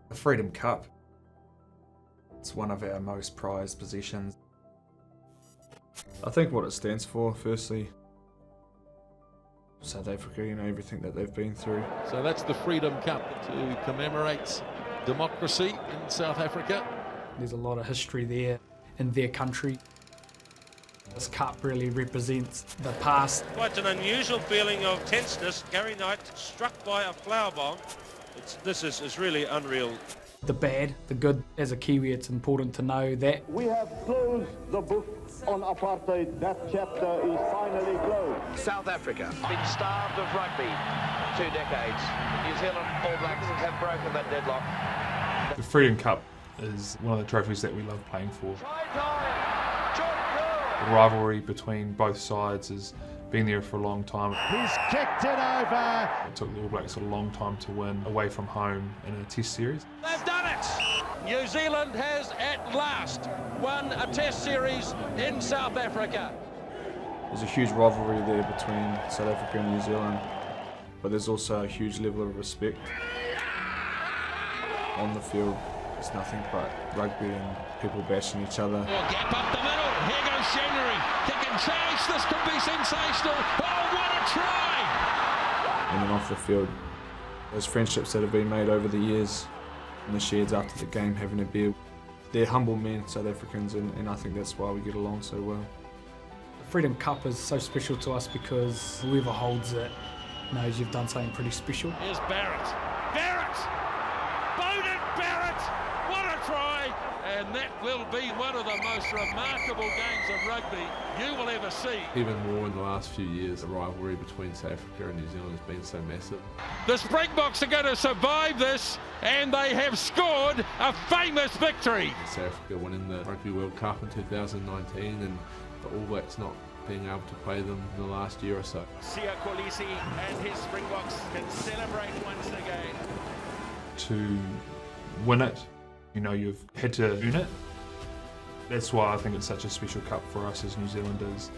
The Freedom Cup. It's one of our most prized possessions. I think what it stands for, firstly, South Africa, everything that they've been through. So that's the Freedom Cup to commemorate democracy in South Africa. There's a lot of history there in their country. This cup really represents the past. Quite an unusual feeling of tenseness. Gary Knight struck by a flower bomb. This is really unreal. The bad, the good. As a Kiwi, it's important to know that. We have closed the book on apartheid. That chapter is finally closed. South Africa been starved of rugby 2 decades. New Zealand All Blacks have broken that deadlock. The Freedom Cup is one of the trophies that we love playing for. The rivalry between both sides has been there for a long time. He's kicked it over. It took the All Blacks a long time to win away from home in a Test series. They've done it! New Zealand has at last won a Test series in South Africa. There's a huge rivalry there between South Africa and New Zealand, but there's also a huge level of respect. On the field, it's nothing but rugby and people bashing each other. Gap up the middle. Here goes January. Kicking chase. This could be sensational. Oh, what a try! And then off the field, those friendships that have been made over the years in the sheds after the game, having a beer. They're humble men, South Africans, and I think that's why we get along so well. The Freedom Cup is so special to us because whoever holds it knows you've done something pretty special. Here's Barrett. Barrett! Bowden Barrett! What a try! And that will be one of the most remarkable games of rugby you will ever see. Even more in the last few years, the rivalry between South Africa and New Zealand has been so massive. The Springboks are going to survive this, and they have scored a famous victory. South Africa winning the Rugby World Cup in 2019 and the All Blacks not being able to play them in the last year or so. Siya Kolisi and his Springboks can celebrate once again. To win it, you've had to earn it. That's why I think it's such a special cup for us as New Zealanders.